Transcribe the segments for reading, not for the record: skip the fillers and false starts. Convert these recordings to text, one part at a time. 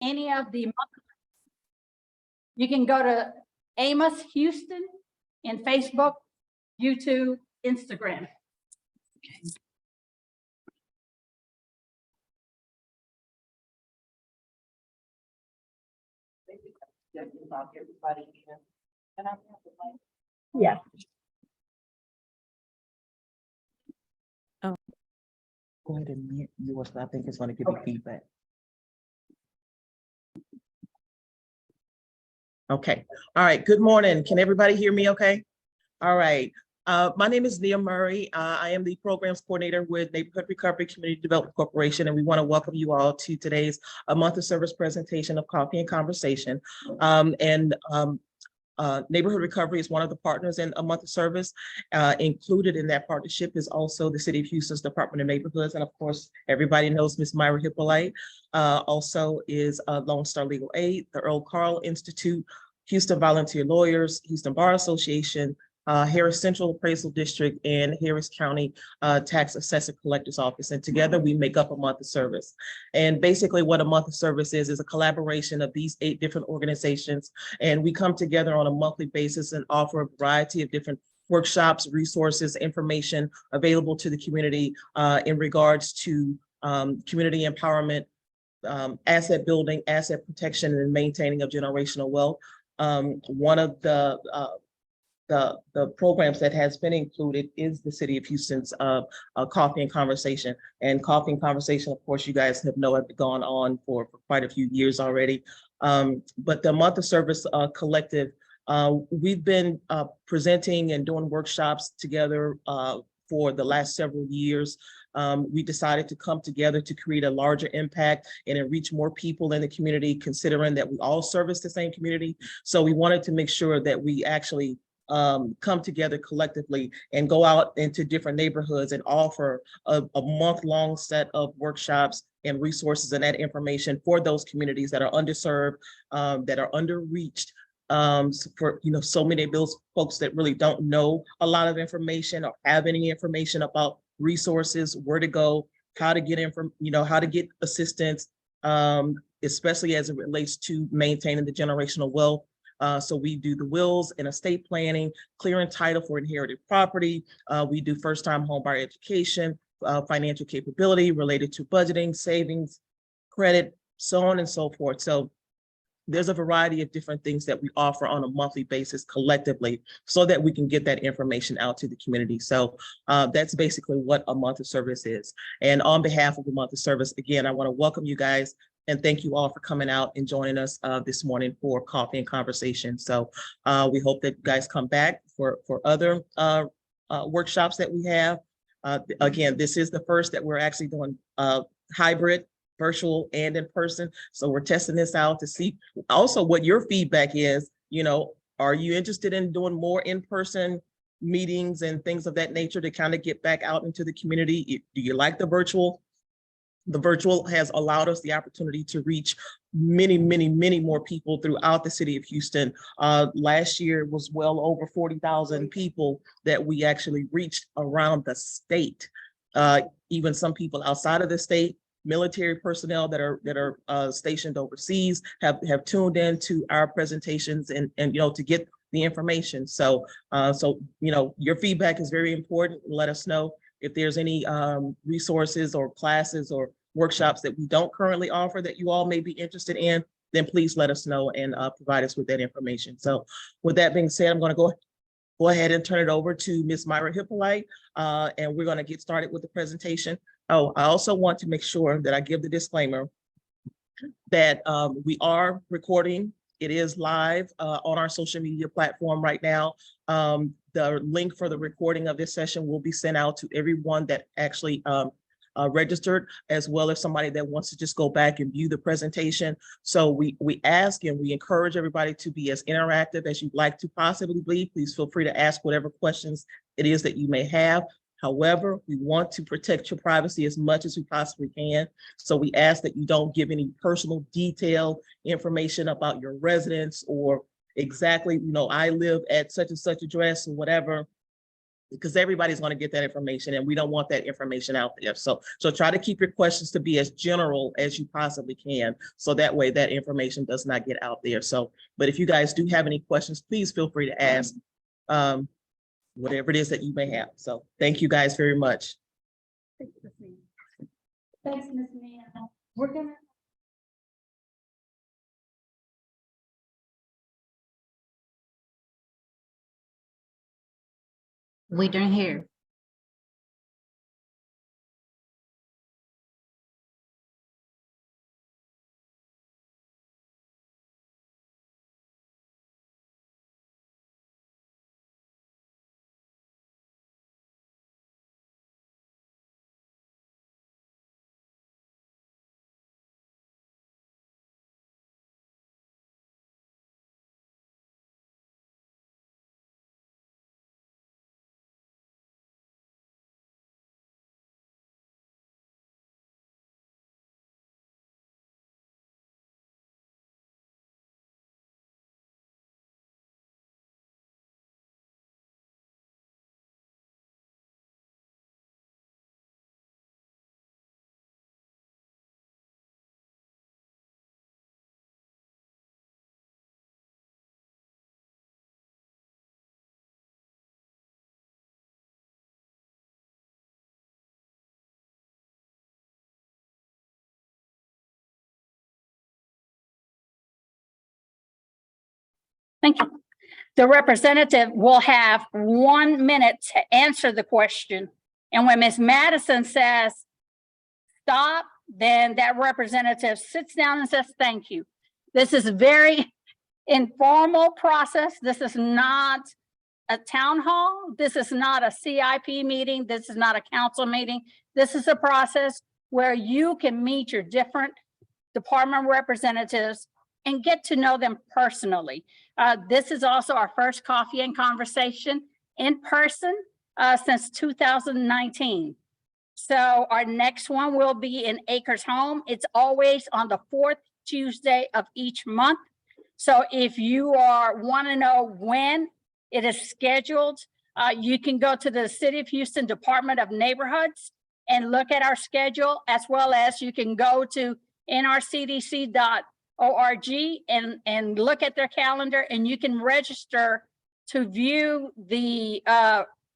any of the, you can go to Amos Houston in Facebook, YouTube, Instagram. Yeah. Go ahead and mute yours. I think it's going to give you feedback. Okay. All right. Good morning. Can everybody hear me okay? All right. My name is Leah Murray. I am the programs coordinator with Neighborhood Recovery Community Development Corporation, and we want to welcome you all to today's A Month of Service presentation of Coffee and Conversation. Neighborhood Recovery is one of the partners in A Month of Service. Included in that partnership is also the City of Houston's Department of Neighborhoods. And of course, everybody knows Ms. Myra Hippolyte. Also is Lone Star Legal Aid, the Earl Carl Institute, Houston Volunteer Lawyers, Houston Bar Association, Harris Central Appraisal District, and Harris County Tax Assessor Collector's Office. And together we make up A Month of Service. And basically what A Month of Service is a collaboration of these 8 different organizations. And we come together on a monthly basis and offer a variety of different workshops, resources, information available to the community in regards to community empowerment, asset building, asset protection, and maintaining of generational wealth. One of the programs that has been included is the City of Houston's Coffee and Conversation. And Coffee and Conversation, of course, you guys have gone on for quite a few years already. But the Month of Service Collective, we've been presenting and doing workshops together for the last several years. We decided to come together to create a larger impact and reach more people in the community, considering that we all service the same community. So we wanted to make sure that we actually come together collectively and go out into different neighborhoods and offer a month-long set of workshops and resources and that information for those communities that are underserved, that are underreached, for so many of those folks that really don't know a lot of information or have any information about resources, where to go, how to get how to get assistance, especially as it relates to maintaining the generational wealth. So we do the wills and estate planning, clearing title for inherited property. We do first-time home buyer education, financial capability related to budgeting, savings, credit, so on and so forth. So there's a variety of different things that we offer on a monthly basis collectively so that we can get that information out to the community. So that's basically what A Month of Service is. And on behalf of A Month of Service, again, I want to welcome you guys and thank you all for coming out and joining us this morning for Coffee and Conversation. So we hope that you guys come back for other workshops that we have. Again, this is the first that we're actually doing hybrid, virtual and in person. So we're testing this out to see also what your feedback is. Are you interested in doing more in-person meetings and things of that nature to kind of get back out into the community? Do you like the virtual? The virtual has allowed us the opportunity to reach many, many, many more people throughout the City of Houston. Last year was well over 40,000 people that we actually reached around the state. Even some people outside of the state, military personnel that are stationed overseas have tuned in to our presentations and to get the information. So your feedback is very important. Let us know if there's any resources or classes or workshops that we don't currently offer that you all may be interested in, then please let us know and provide us with that information. So with that being said, I'm going to go ahead and turn it over to Ms. Myra Hippolyte, and we're going to get started with the presentation. Oh, I also want to make sure that I give the disclaimer that we are recording. It is live on our social media platform right now. The link for the recording of this session will be sent out to everyone that actually registered, as well as somebody that wants to just go back and view the presentation. So we ask and we encourage everybody to be as interactive as you'd like to possibly be. Please feel free to ask whatever questions it is that you may have. However, we want to protect your privacy as much as we possibly can. So we ask that you don't give any personal detailed information about your residence or exactly, I live at such and such address or whatever. because everybody's going to get that information and we don't want that information out there. So try to keep your questions to be as general as you possibly can. So that way that information does not get out there. So, but if you guys do have any questions, please feel free to ask whatever it is that you may have. So thank you guys very much. Thanks, Ms. Mia. We're gonna. We don't hear. Thank you. The representative will have 1 minute to answer the question. And when Ms. Madison says, stop, then that representative sits down and says, thank you. This is a very informal process. This is not a town hall. This is not a CIP meeting. This is not a council meeting. This is a process where you can meet your different department representatives and get to know them personally. This is also our first coffee and conversation in person since 2019. So our next one will be in Acres Home. It's always on the 4th Tuesday of each month. So if you want to know when it is scheduled, you can go to the City of Houston Department of Neighborhoods and look at our schedule, as well as you can go to nrcdc.org and look at their calendar, and you can register to view the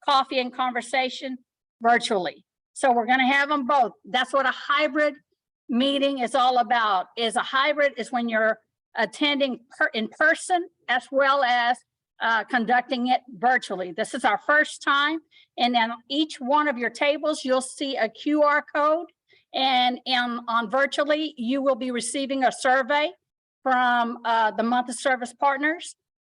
coffee and conversation virtually. So we're going to have them both. That's what a hybrid meeting is all about. Is a hybrid is when you're attending in person as well as conducting it virtually. This is our first time. And then each one of your tables, you'll see a QR code. And on virtually, you will be receiving a survey from the month of service partners.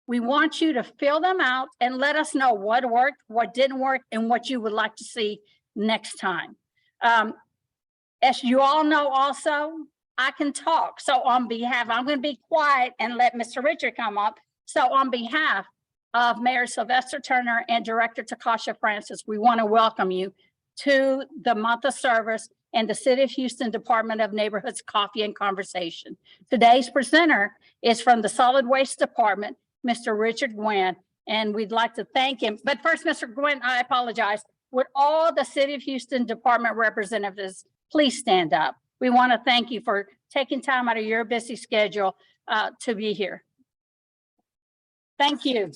We want you to fill them out and let us know what worked, what didn't work, and what you would like to see next time. As you all know also, I can talk. So on behalf, I'm going to be quiet and let Mr. Richard come up. So on behalf of Mayor Sylvester Turner and Director Takasha Francis, we want to welcome you to the month of service and the City of Houston Department of Neighborhoods Coffee and Conversation. Today's presenter is from the Solid Waste Department, Mr. Richard Gwynn, and we'd like to thank him. But first, Mr. Gwynn, I apologize. Would all the City of Houston Department representatives please stand up? We want to thank you for taking time out of your busy schedule to be here. Thank you.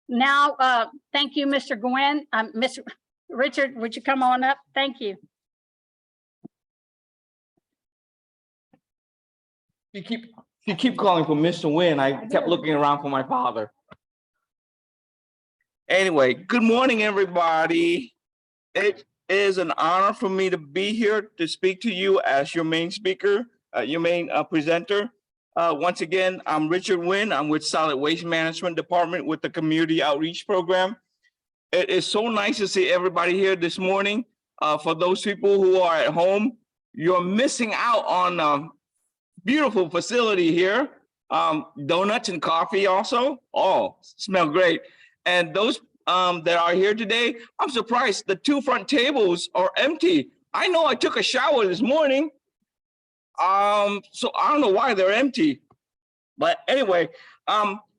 Now, thank you, Mr. Gwynn. Mr. Richard, would you come on up? Thank you. You keep calling for Mr. Wynn. I kept looking around for my father. Anyway, good morning, everybody. It is an honor for me to be here to speak to you as your main speaker, your main presenter. Once again, I'm Richard Wynn. I'm with Solid Waste Management Department with the Community Outreach Program. It is so nice to see everybody here this morning. For those people who are at home, you're missing out on a beautiful facility here. Donuts and coffee also. Oh, smell great. And those that are here today, I'm surprised the two front tables are empty. I know I took a shower this morning. So I don't know why they're empty. But anyway,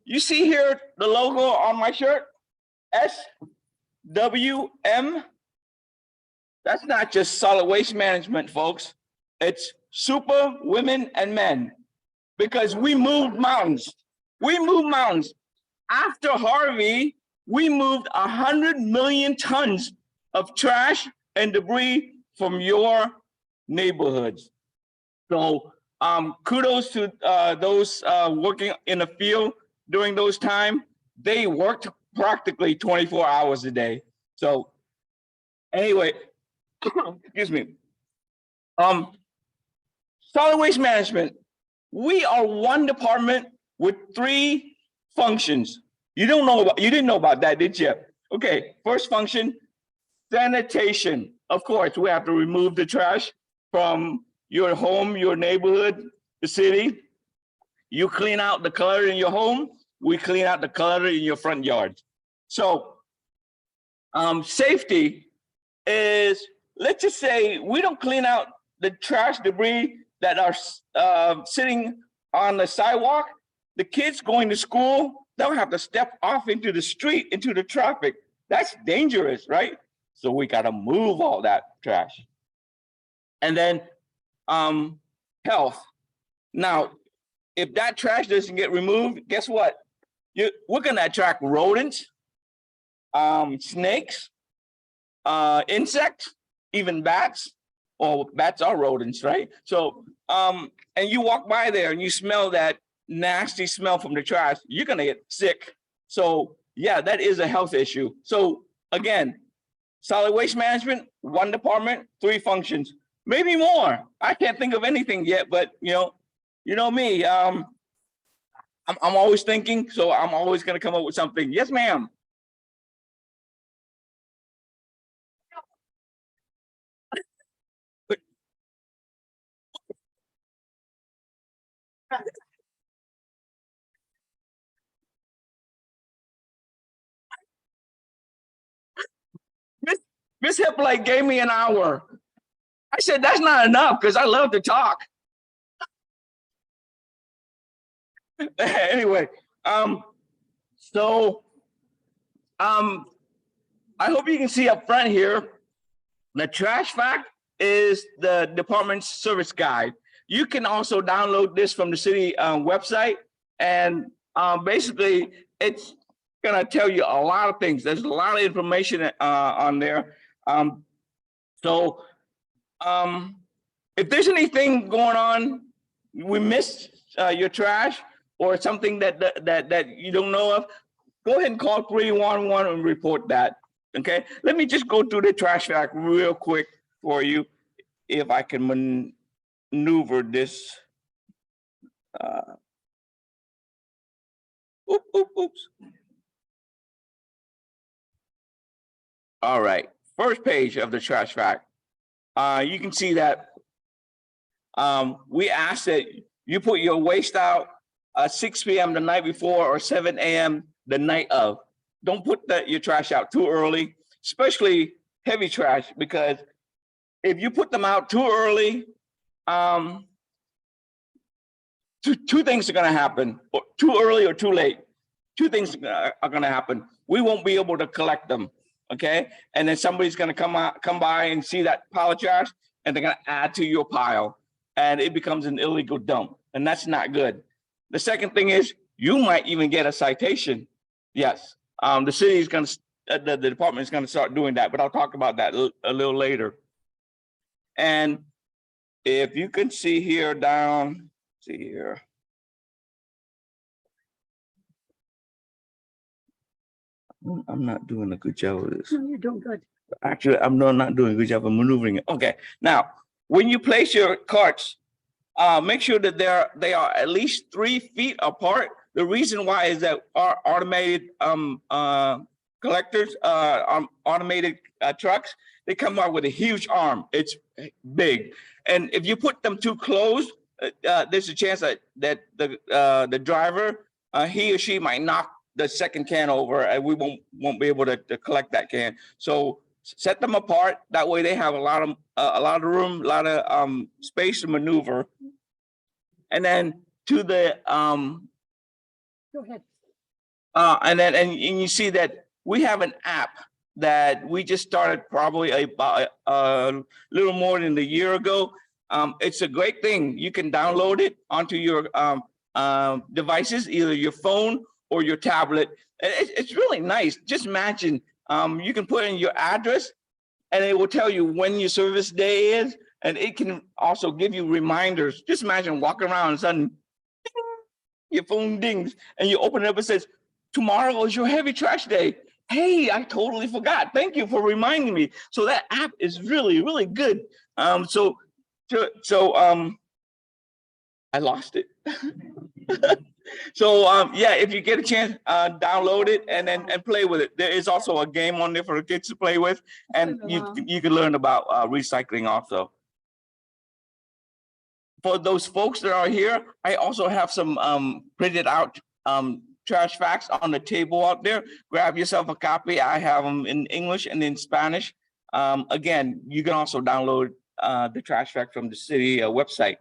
you see here the logo on my shirt, SWM. That's not just solid waste management, folks. It's super women and men, because we moved mountains. We moved mountains. After Harvey, we moved 100 million tons of trash and debris from your neighborhoods. So kudos to those working in the field during those times. They worked practically 24 hours a day. So anyway, excuse me. Solid waste management. We are one department with 3 functions. You didn't know about that, did you? Okay, first function, sanitation. Of course, we have to remove the trash from your home, your neighborhood, the city. You clean out the clutter in your home, we clean out the clutter in your front yard. So safety is, let's just say we don't clean out the trash debris that are sitting on the sidewalk. The kids going to school, they'll have to step off into the street, into the traffic. That's dangerous, right? So we gotta move all that trash. And then health. Now, if that trash doesn't get removed, guess what? We're gonna attract rodents, snakes, insects, even bats. Or bats are rodents, right? So, and you walk by there and you smell that nasty smell from the trash, you're gonna get sick. So yeah, that is a health issue. So again, solid waste management, one department, 3 functions, maybe more. I can't think of anything yet, but you know me, I'm always thinking, so I'm always gonna come up with something. Yes, ma'am. Miss Hippolyte gave me an hour. I said, that's not enough because I love to talk. Anyway, I hope you can see up front here, the trash fact is the department's service guide. You can also download this from the city website, and basically it's gonna tell you a lot of things. There's a lot of information on there. If there's anything going on, we missed your trash or something that you don't know of, go ahead and call 311 and report that. Okay, let me just go through the trash fact real quick for you, if I can maneuver this. Oops. All right, first page of the trash fact. You can see that we asked that you put your waste out 6 p.m. the night before or 7 a.m. the night of. Don't put your trash out too early, especially heavy trash, because if you put them out too early, two things are going to happen. Or too early or too late. 2 things are going to happen. We won't be able to collect them, okay? And then somebody's going to come by and see that pile of trash, and they're going to add to your pile, and it becomes an illegal dump, and that's not good. The second thing is you might even get a citation. Yes, the city is going to, the department is going to start doing that, but I'll talk about that a little later. And if you can see here down, see here. I'm not doing a good job of this. No, you're doing good. Actually, I'm not doing a good job of maneuvering it. Okay, now, when you place your carts, make sure that they are at least 3 feet apart. The reason why is that our automated collectors, automated trucks, they come out with a huge arm. It's big, and if you put them too close, there's a chance that the driver, he or she might knock the second can over, and we won't be able to collect that can. So set them apart. That way they have a lot of room, a lot of space to maneuver. And then to the Go ahead. And you see that we have an app that we just started probably about a little more than a year ago. It's a great thing. You can download it onto your devices, either your phone or your tablet. It's really nice. Just imagine, you can put in your address and it will tell you when your service day is, and it can also give you reminders. Just imagine walking around and suddenly your phone dings and you open it up and says, tomorrow is your heavy trash day. Hey, I totally forgot. Thank you for reminding me. So that app is really, really good. So I lost it. So yeah, if you get a chance, download it and play with it. There is also a game on there for the kids to play with, and you can learn about recycling also. For those folks that are here, I also have some printed out trash facts on the table out there. Grab yourself a copy. I have them in English and in Spanish. Again, you can also download the trash fact from the city website.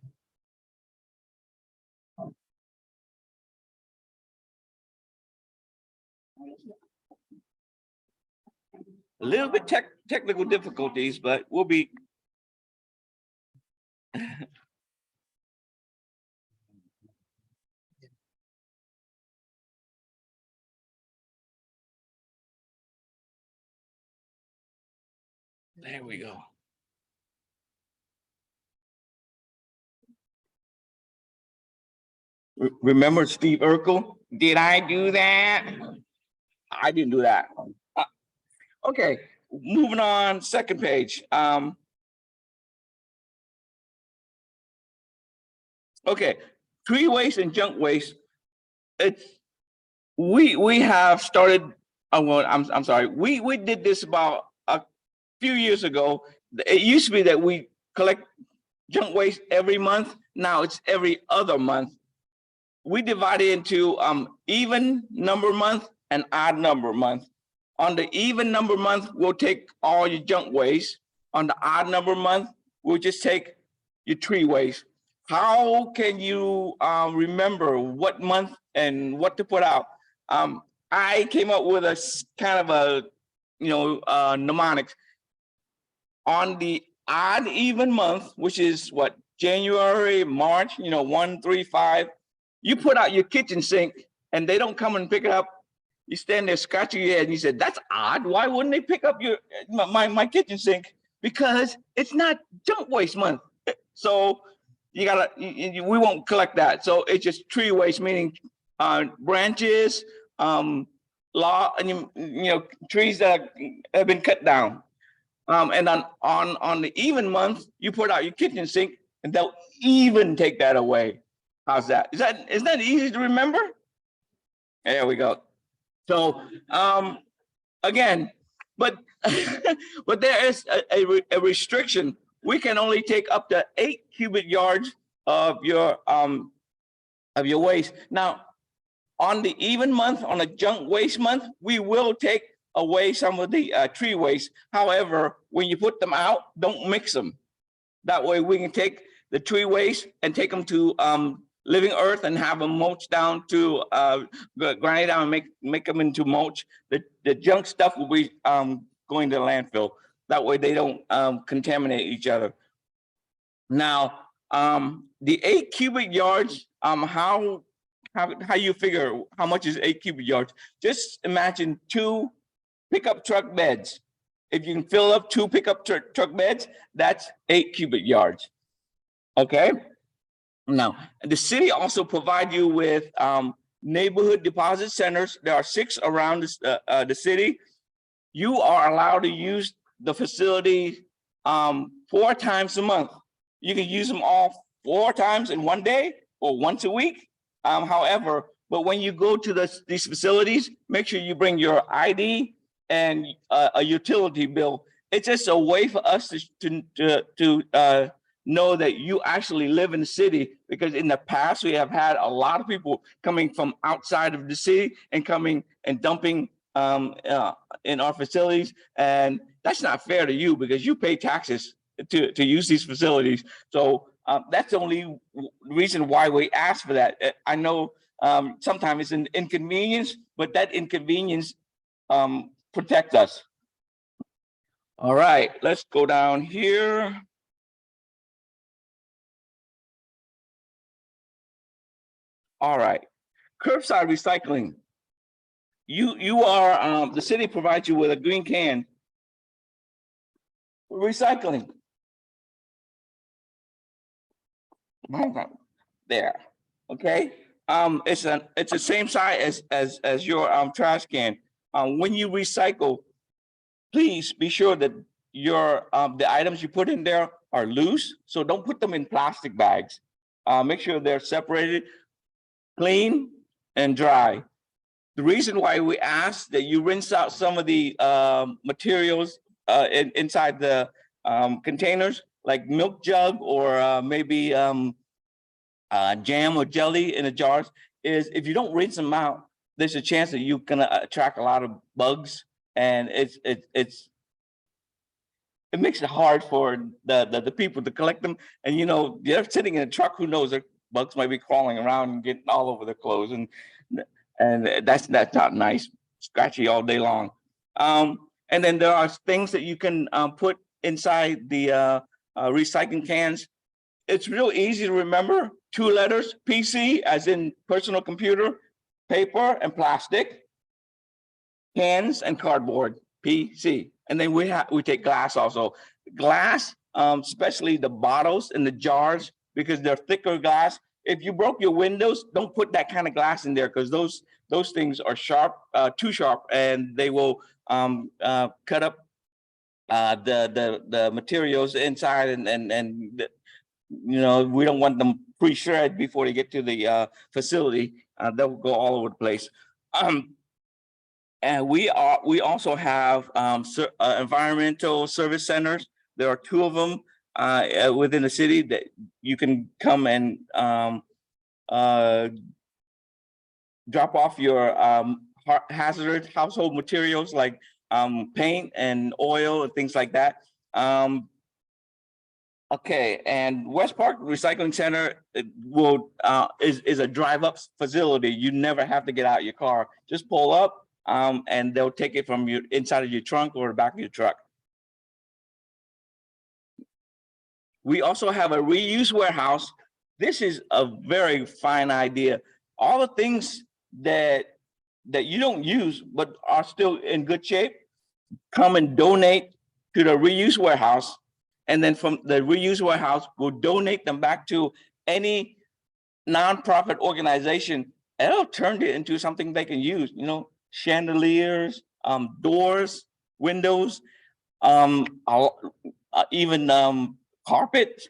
A little bit technical difficulties, but we'll be. There we go. Remember Steve Urkel? Did I do that? I didn't do that. Okay, moving on, second page. Okay, tree waste and junk waste. We have started. Well, I'm sorry. We did this about a few years ago. It used to be that we collect junk waste every month. Now it's every other month. We divide it into even number month and odd number month. On the even number month, we'll take all your junk waste. On the odd number month, we'll just take your tree waste. How can you remember what month and what to put out? I came up with a kind of a, mnemonic. On the odd even month, which is what, January, March, 1, 3, 5, you put out your kitchen sink and they don't come and pick it up. You stand there scratching your head and you said, that's odd. Why wouldn't they pick up my kitchen sink? Because it's not junk waste month. So we won't collect that. So it's just tree waste, meaning branches, trees that have been cut down. And on the even month, you put out your kitchen sink and they'll even take that away. How's that? Is that easy to remember? There we go. So again, but but there is a restriction. We can only take up to 8 cubic yards of your waste. Now, on the even month, on a junk waste month, we will take away some of the tree waste. However, when you put them out, don't mix them. That way we can take the tree waste and take them to living earth and have them mulch down to grind it down and make them into mulch. The junk stuff will be going to the landfill. That way they don't contaminate each other. Now, the 8 cubic yards, how you figure how much is 8 cubic yards? Just imagine 2 pickup truck beds. If you can fill up 2 pickup truck beds, that's 8 cubic yards. Okay. Now, the city also provide you with neighborhood deposit centers. There are 6 around the city. You are allowed to use the facility 4 times a month. You can use them all 4 times in one day or once a week. However, but when you go to these facilities, make sure you bring your ID and a utility bill. It's just a way for us to know that you actually live in the city, because in the past we have had a lot of people coming from outside of the city and coming and dumping in our facilities, and that's not fair to you because you pay taxes to use these facilities. So that's the only reason why we ask for that. I know Sometimes it's an inconvenience, but that inconvenience protects us. All right, let's go down here. All right, curbside recycling. You are, the city provides you with a green can. Recycling. There, okay? It's the same size as your trash can. When you recycle, please be sure that your the items you put in there are loose. So don't put them in plastic bags. Make sure they're separated, clean, and dry. The reason why we ask that you rinse out some of the materials inside the containers, like milk jug or maybe jam or jelly in the jars, is if you don't rinse them out, there's a chance that you're gonna attract a lot of bugs, and it makes it hard for the people to collect them. And you know, they're sitting in a truck, who knows, their bugs might be crawling around and getting all over their clothes, and that's not nice, scratchy all day long. And then there are things that you can put inside the recycling cans. It's real easy to remember. 2 letters, PC, as in personal computer, paper and plastic, cans and cardboard, PC. And then we take glass also. Glass, especially the bottles and the jars, because they're thicker glass. If you broke your windows, don't put that kind of glass in there, because those things are sharp, too sharp, and they will cut up the materials inside, and you know, we don't want them pre-shred before they get to the facility. They'll go all over the place. And we also have environmental service centers. There are 2 of them within the city that you can come and drop off your hazardous household materials like paint and oil and things like that. Okay, and West Park Recycling Center is a drive-up facility. You never have to get out of your car. Just pull up, and they'll take it from your inside of your trunk or the back of your truck. We also have a reuse warehouse. This is a very fine idea. All the things that you don't use but are still in good shape, come and donate to the reuse warehouse. And then from the reuse warehouse, we'll donate them back to any nonprofit organization, and it'll turn it into something they can use, you know, chandeliers, doors, windows, even carpet.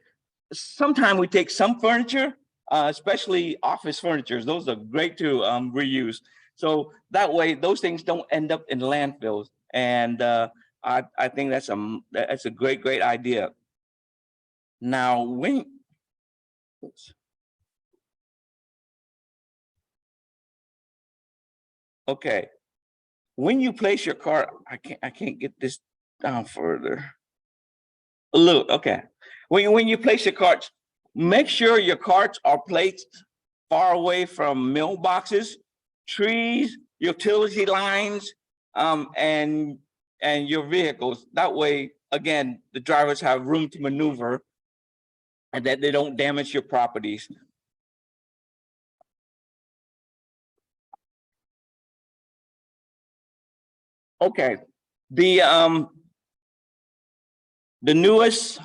Sometimes we take some furniture, especially office furniture. Those are great to reuse. So that way, those things don't end up in landfills. And I think that's a great idea. Now, okay, when you place your cart, I can't get this down further. Look, okay, when you place your carts, make sure your carts are placed far away from mailboxes, trees, utility lines, and your vehicles. That way, again, the drivers have room to maneuver and that they don't damage your properties. Okay, the newest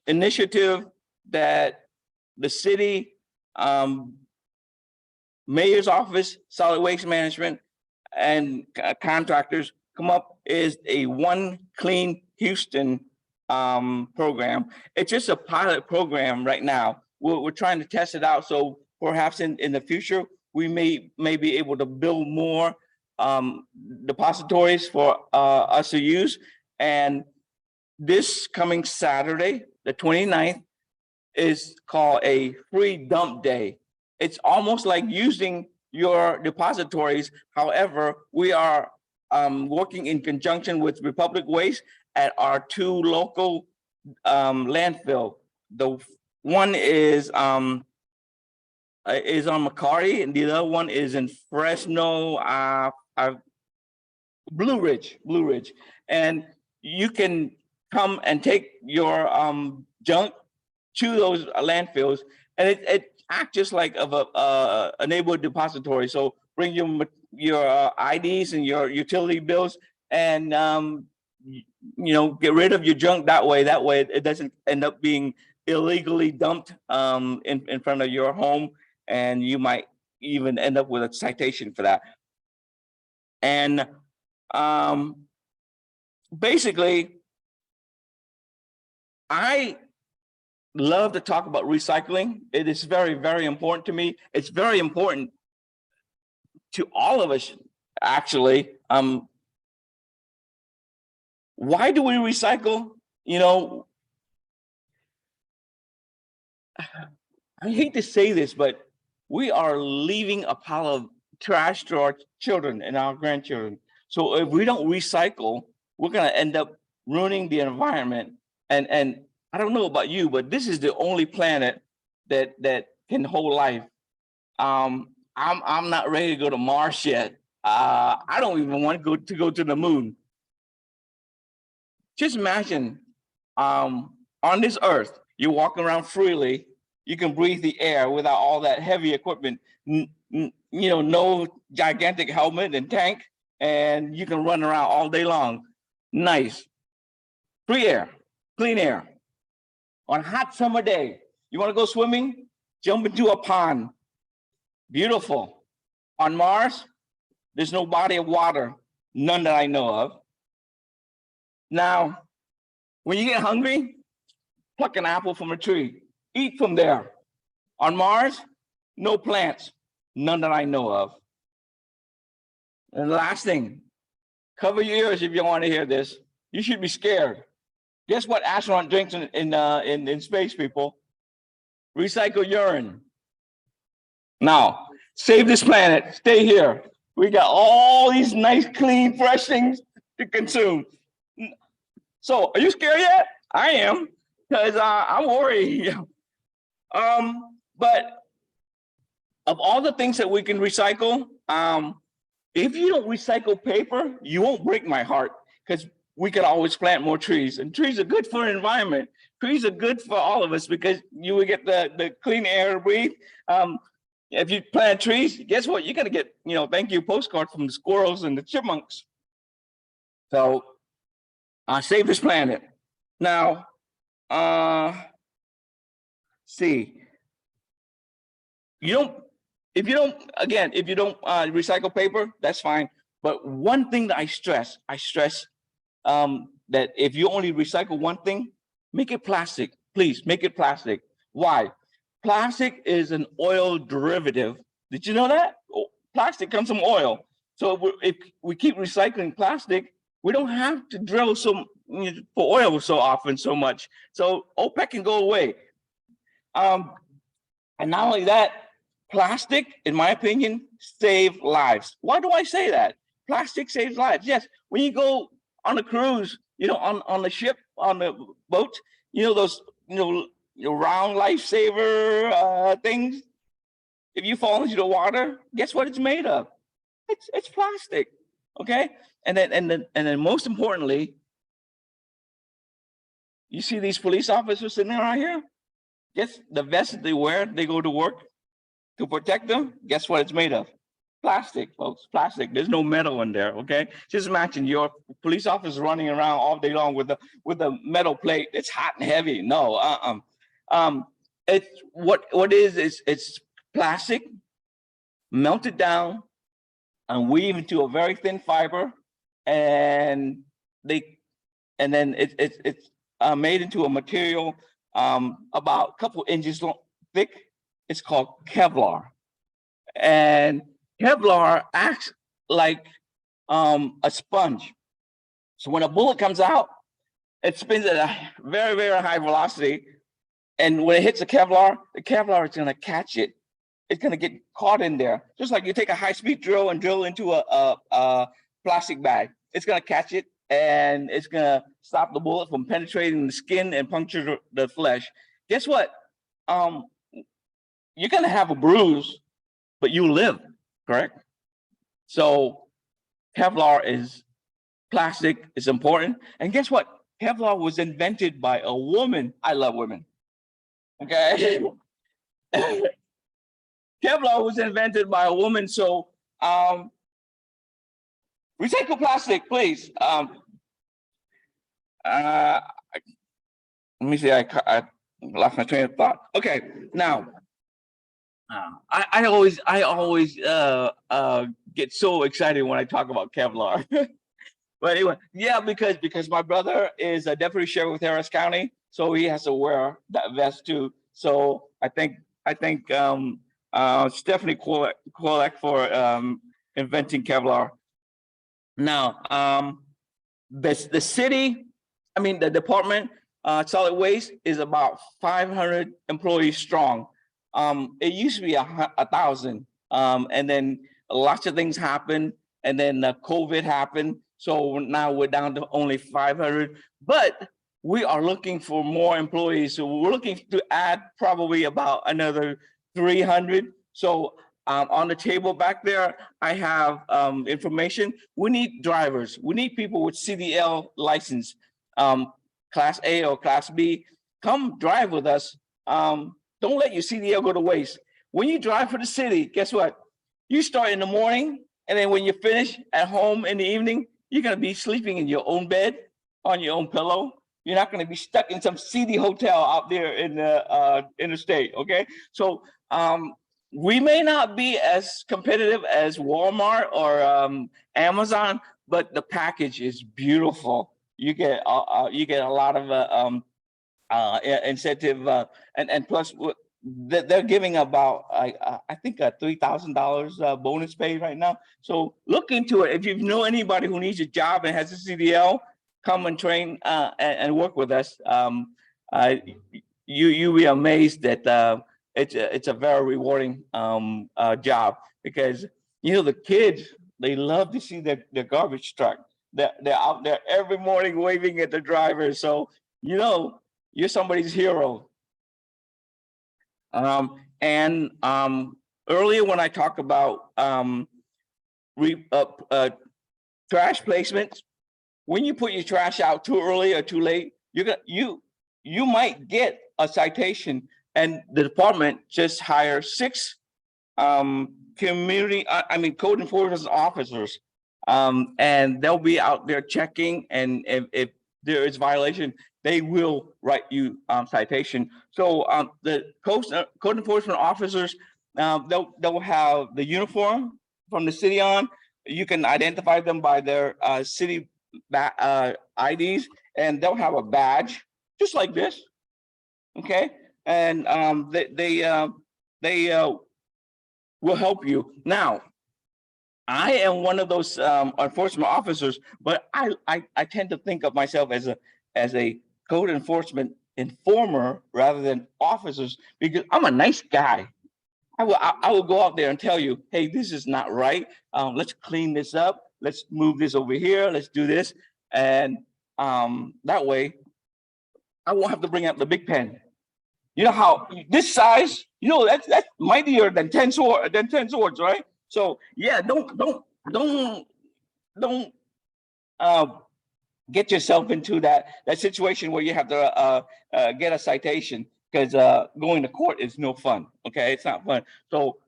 initiative that the city, mayor's office, solid waste management, and contractors come up is a One Clean Houston program. It's just a pilot program right now. We're trying to test it out. So perhaps in the future, we may be able to build more depositories for us to use. And this coming Saturday, the 29th, is called a free dump day. It's almost like using your depositories. However, we are working in conjunction with Republic Waste at our 2 local landfill. The one is is on McCarty, and the other one is in Fresno, Blue Ridge, and you can come and take your junk to those landfills, and it acts just like of a neighborhood depository. So bring your IDs and your utility bills, and get rid of your junk that way. That way, it doesn't end up being illegally dumped in front of your home, and you might even end up with a citation for that. And basically, I love to talk about recycling. It is very, very important to me. It's very important to all of us, actually. Why do we recycle? I hate to say this, but we are leaving a pile of trash to our children and our grandchildren. So if we don't recycle, we're going to end up ruining the environment. And I don't know about you, but this is the only planet that can hold life. I'm not ready to go to Mars yet. I don't even want to go to the moon. Just imagine, on this earth, you're walking around freely. You can breathe the air without all that heavy equipment. No gigantic helmet and tank, and you can run around all day long. Nice. Free air, clean air. On a hot summer day, you want to go swimming? Jump into a pond. Beautiful. On Mars, there's no body of water, none that I know of. Now, when you get hungry, pluck an apple from a tree, eat from there. On Mars, no plants, none that I know of. And the last thing, cover your ears if you want to hear this. You should be scared. Guess what astronaut drinks in space, people? Recycle urine. Now, save this planet, stay here. We got all these nice, clean, fresh things to consume. So, are you scared yet? I am, because I'm worried. But of all the things that we can recycle, if you don't recycle paper, you won't break my heart, because we could always plant more trees, and trees are good for the environment. Trees are good for all of us because you will get the clean air to breathe. If you plant trees, guess what? You're gonna get, thank you postcard from the squirrels and the chipmunks. So save this planet. Now, see, if you don't recycle paper, that's fine. But one thing that I stress that if you only recycle one thing, make it plastic. Please make it plastic. Why? Plastic is an oil derivative. Did you know that? Plastic comes from oil. So if we keep recycling plastic, we don't have to drill for oil so much. So OPEC can go away. And not only that, plastic, in my opinion, save lives. Why do I say that? Plastic saves lives. Yes, when you go on a cruise, on the ship, on the boat, those, round lifesaver things. If you fall into the water, guess what it's made of? It's plastic. Okay, and then most importantly, you see these police officers sitting right here. Guess the vest that they wear, they go to work to protect them. Guess what it's made of? Plastic, folks. Plastic. There's no metal in there. Okay, just imagine your police officer running around all day long with a metal plate. It's hot and heavy. No, it's what is it's plastic melted down and weave into a very thin fiber, and then it's made into a material about a couple inches long, thick. It's called Kevlar, and Kevlar acts like a sponge. So when a bullet comes out, it spins at a very, very high velocity, and when it hits the Kevlar is going to catch it. It's going to get caught in there, just like you take a high-speed drill and drill into a plastic bag. It's going to catch it, and it's going to stop the bullet from penetrating the skin and puncture the flesh. Guess what? you're gonna have a bruise, but you live, correct? So Kevlar is plastic, is important. And guess what? Kevlar was invented by a woman. I love women. Okay. Kevlar was invented by a woman. So recycle plastic, please. Let me see, I lost my train of thought. Okay, now I always get so excited when I talk about Kevlar. But anyway, yeah, because my brother is a deputy sheriff with Harris County, so he has to wear that vest too. So I think Stephanie Kwolek for inventing Kevlar. Now, the city, I mean the department, solid waste is about 500 employees strong. It used to be 1,000, and then lots of things happened, and then COVID happened. So now we're down to only 500, but we are looking for more employees. So we're looking to add probably about another 300. So on the table back there, I have information. We need drivers. We need people with CDL license, Class A or Class B. Come drive with us. Don't let your CDL go to waste. When you drive for the city, guess what? You start in the morning, and then when you finish at home in the evening, you're gonna be sleeping in your own bed, on your own pillow. You're not gonna be stuck in some seedy hotel out there in the state, okay? So we may not be as competitive as Walmart or Amazon, but the package is beautiful. You get a lot of incentive, and plus they're giving about I think a $3,000 bonus pay right now. So look into it. If you know anybody who needs a job and has a CDL, come and train and work with us. You'll be amazed that it's a very rewarding job, because the kids, they love to see their garbage truck. They're out there every morning waving at the driver. So you're somebody's hero. Earlier when I talked about trash placements, when you put your trash out too early or too late, you might get a citation, and the department just hired 6 code enforcement officers, and they'll be out there checking, and if there is violation, they will write you citation. So the code enforcement officers, they'll have the uniform from the city on. You can identify them by their city IDs, and they'll have a badge just like this, okay? And they will help you. Now, I am one of those enforcement officers, but I tend to think of myself as a code enforcement informer rather than officers, because I'm a nice guy. I will go out there and tell you, hey, this is not right. Let's clean this up. Let's move this over here. Let's do this. And that way, I won't have to bring out the big pen. You know how this size, that's mightier than 10 swords, right? So yeah, don't get yourself into that situation where you have to get a citation, because going to court is no fun. Okay, it's not fun. So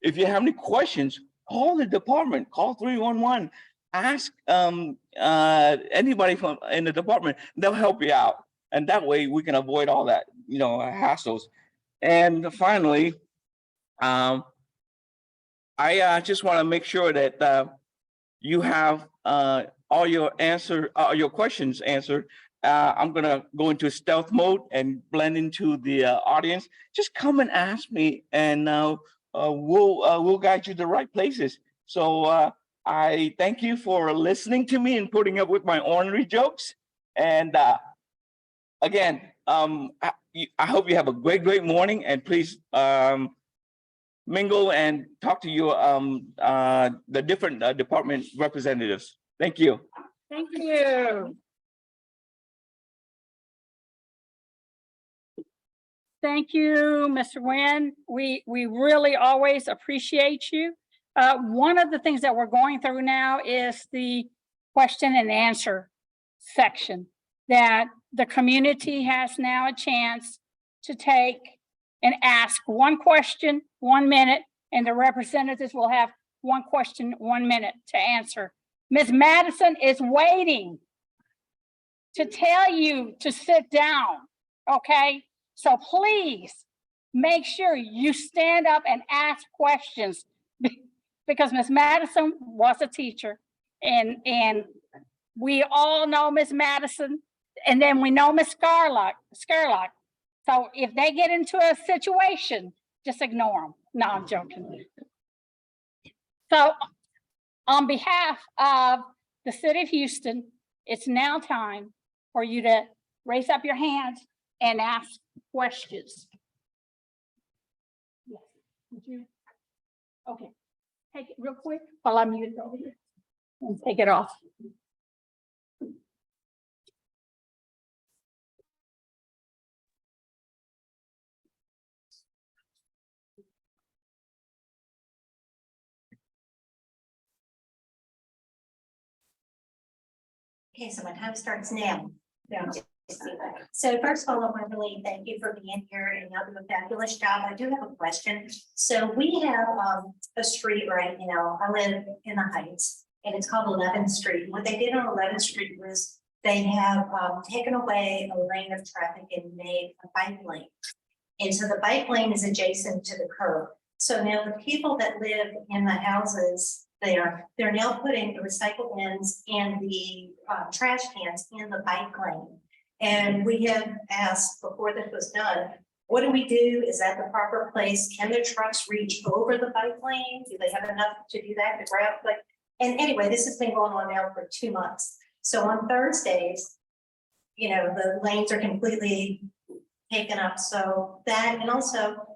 if you have any questions, call the department. Call 311. Ask anybody in the department. They'll help you out, and that way we can avoid all that hassles. And finally, I just want to make sure that you have all your questions answered. I'm gonna go into stealth mode and blend into the audience. Just come and ask me, and we'll guide you to the right places. So I thank you for listening to me and putting up with my ornery jokes. And again, I hope you have a great morning, and please mingle and talk to your the different department representatives. Thank you. Thank you. Thank you, Mr. Nguyen. We really always appreciate you. One of the things that we're going through now is the question and answer section that the community has now a chance to take and ask one question, 1 minute, and the representatives will have one question, 1 minute to answer. Ms. Madison is waiting to tell you to sit down, okay? So please make sure you stand up and ask questions because Ms. Madison was a teacher and we all know Ms. Madison and then we know Ms. Scarlock. So if they get into a situation, just ignore them. No, I'm joking. So on behalf of the city of Houston, it's now time for you to raise up your hands and ask questions. Yes. Would you? Okay. Take it real quick while I'm muted over here and take it off. Okay, so my time starts now. So first of all, I want to really thank you for being here and y'all do a fabulous job. I do have a question. So we have a street right now. I live in the Heights and it's called 11th Street. What they did on 11th Street was they have taken away a lane of traffic and made a bike lane. And so the bike lane is adjacent to the curb. So now the people that live in the houses there, they're now putting the recycle bins and the trash cans in the bike lane. And we have asked before this was done, what do we do? Is that the proper place? Can the trucks reach over the bike lane? Do they have enough to do that to grab? Like, and anyway, this has been going on now for 2 months. So on Thursdays, you know, the lanes are completely taken up. So that, and also,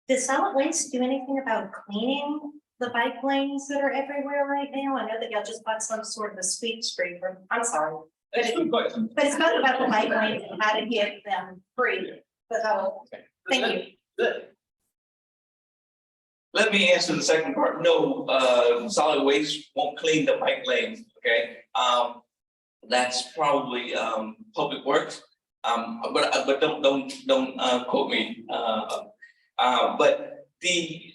does solid waste do anything about cleaning the bike lanes that are everywhere right now? I know that y'all just bought some sort of a sweep street, or I'm sorry. But it's not about the bike lanes and how to get them free. But thank you. Good. Let me answer the second part. No, solid waste won't clean the bike lanes, okay? That's probably public works. But don't quote me. But the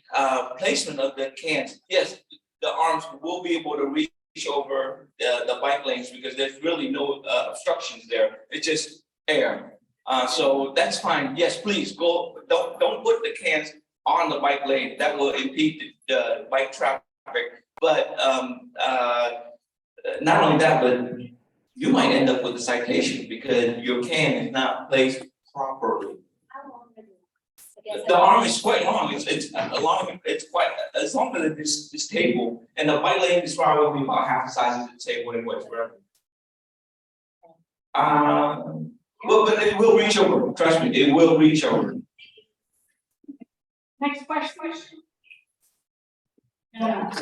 placement of the cans, yes, the arms will be able to reach over the bike lanes because there's really no obstructions there. It's just air. So that's fine. Yes, please go. Don't put the cans on the bike lane. That will impede the bike traffic. But not only that, but you might end up with a citation because your can is not placed properly. The arm is quite long. It's long. It's quite as long as this table, and the bike lane is probably about half the size of the table anyway. But it will reach over. Trust me, it will reach over. Next question.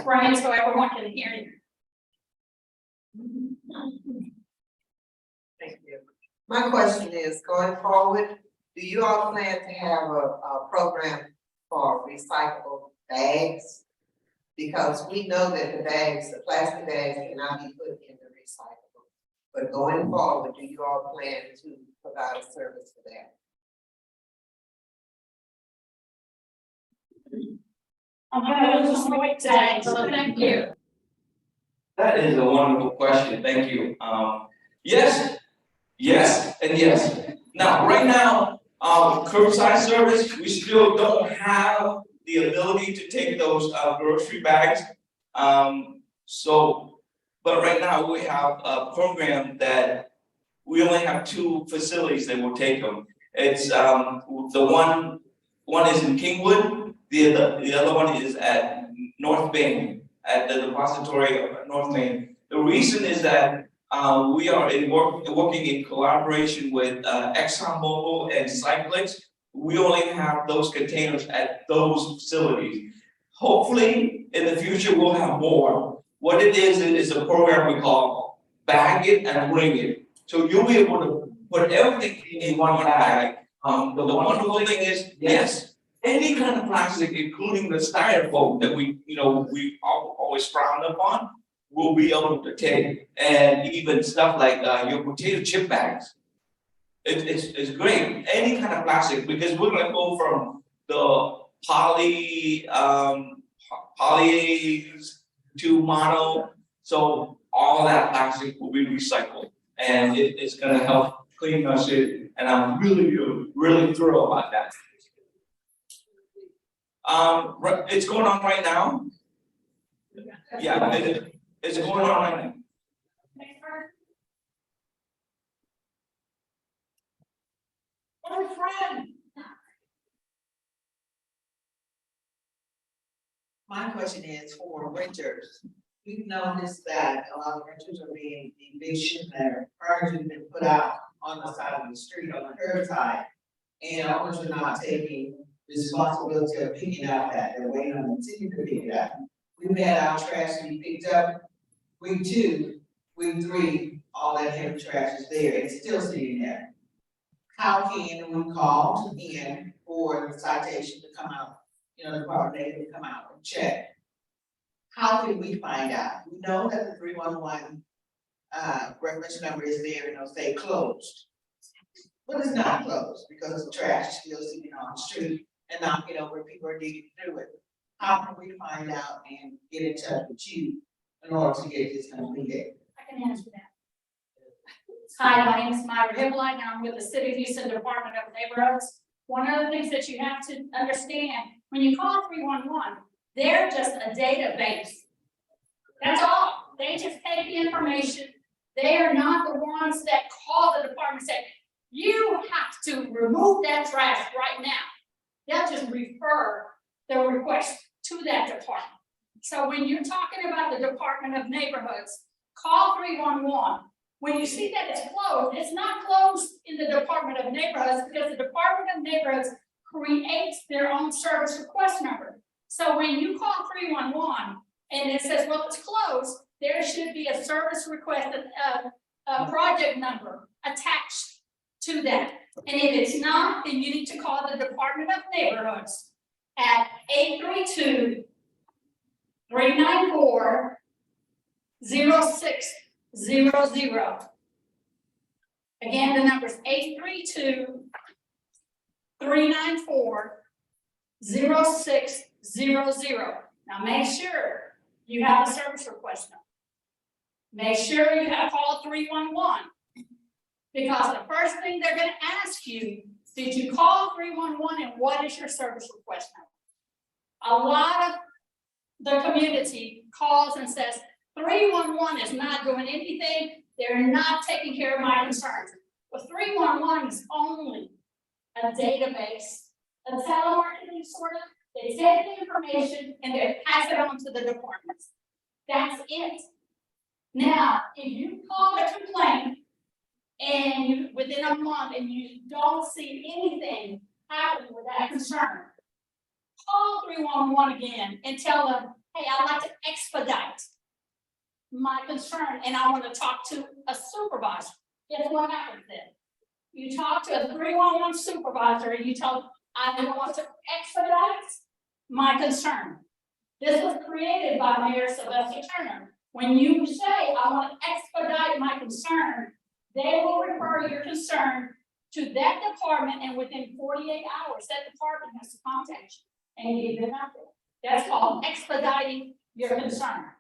Brian, so everyone can hear you. Thank you. My question is, going forward, do you all plan to have a program for recyclable bags? Because we know that the plastic bags cannot be put in the recyclable. But going forward, do you all plan to provide a service for that? I'm gonna lose some weight today, so thank you. That is a wonderful question. Thank you. Yes, and yes. Now, right now, curbside service, we still don't have the ability to take those grocery bags. But right now we have a program that we only have 2 facilities that will take them. It's the one is in Kingwood, the other one is at North Main, at the depository of North Main. The reason is that we are working in collaboration with ExxonMobil and Cyclex. We only have those containers at those facilities. Hopefully, in the future, we'll have more. What it is a program we call Bag It and Bring It. So you'll be able to put everything in one bag, The wonderful thing is, yes, any kind of plastic, including the styrofoam that we always frown upon, we'll be able to take, and even stuff like your potato chip bags. It's great, any kind of plastic, because we're gonna go from the polya's to mono, so all that plastic will be recycled, and it's gonna help clean our city, and I'm really thrilled about that. It's going on right now. Yeah, it's going on right now. My friend. My question is for renters. We've noticed that a lot of renters are being evicted, their furniture has been put out on the side of the street, on the curbside. And owners are not taking responsibility of picking out that, they're waiting on the city to pick it up. We've had our trash to be picked up, week 2, week 3, all that heavy trash is there, it's still sitting there. How can we call in for the citation to come out, the department to come out and check? How can we find out? We know that the 311 reference number is there and it'll say closed. But it's not closed because the trash is still sitting on the street and not, where people are digging through it. How can we find out and get in touch with you in order to get this completed? I can answer that. Hi, my name is Myra Hippolyte, and I'm with the City of Houston Department of Neighborhoods. One of the things that you have to understand, when you call 311, they're just a database. That's all. They just take the information. They are not the ones that call the department and say, you have to remove that trash right now. They'll just refer the request to that department. So when you're talking about the Department of Neighborhoods, call 311. When you see that it's closed, it's not closed in the Department of Neighborhoods because the Department of Neighborhoods creates their own service request number. So when you call 311 and it says, well, it's closed, there should be a service request, a project number attached to that. And if it's not, then you need to call the Department of Neighborhoods at 832-394-0600. Again, the number is 832-394-0600. Now make sure you have a service request number. Make sure you have called 311. Because the first thing they're going to ask you, did you call 311 and what is your service request number? A lot of the community calls and says, 311 is not doing anything. They're not taking care of my concerns. Well, 311 is only a database, a telemarketing sort of. They take the information and they pass it on to the departments. That's it. Now, if you call a complaint and you, within a month, and you don't see anything happen with that concern, call 311 again and tell them, hey, I'd like to expedite my concern and I want to talk to a supervisor. Guess what happens then? You talk to a 311 supervisor and you tell them, I want to expedite my concern. This was created by Mayor Sylvester Turner. When you say, I want to expedite my concern, they will refer your concern to that department, and within 48 hours, that department has to contact you and give you an update. That's called expediting your concern.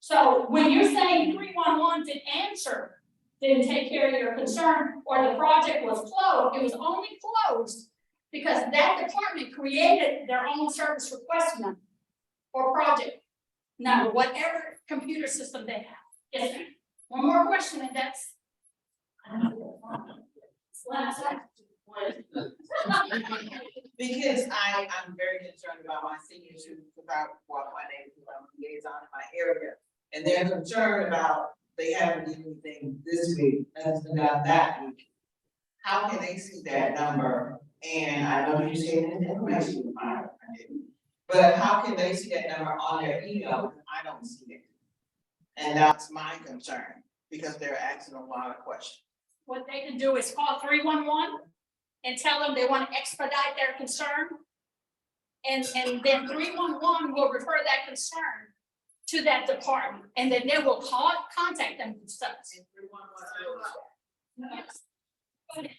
So when you're saying 311 didn't answer, didn't take care of your concern, or the project was closed, it was only closed because that department created their own service request number or project number, whatever computer system they have. Yes, ma'am. One more question, and that's. Because I'm very concerned about my seniors who, about what my neighbors, I'm a liaison in my area. And they're concerned about, they haven't done anything this week, that's been done that week. How can they see that number? And I know you said the information, I didn't. But how can they see that number on their email? I don't see it. And that's my concern, because they're asking a lot of questions. What they can do is call 311 and tell them they want to expedite their concern. And then 311 will refer that concern to that department, and then they will contact them and stuff. Yes. Go ahead.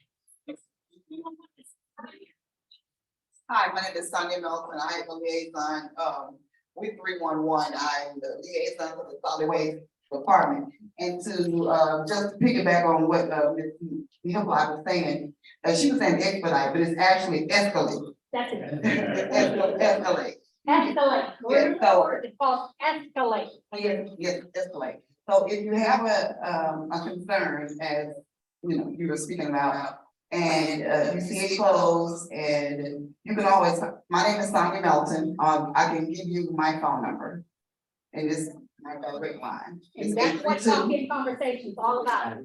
Hi, my name is Sonia Melton. I am a liaison with 311. I'm the liaison for the solid waste department. And to just piggyback on what Ms. Neal was saying, she was saying expedite, but it's actually escalate. That's it. Escalate. Escalate. Yeah, so- It's called escalate. Yes, escalate. So if you have a concern, as you know, you were speaking about, and you see it closed, and you can always, my name is Sonia Melton, I can give you my phone number. And it's my direct line. It's And that's what talking conversations all about.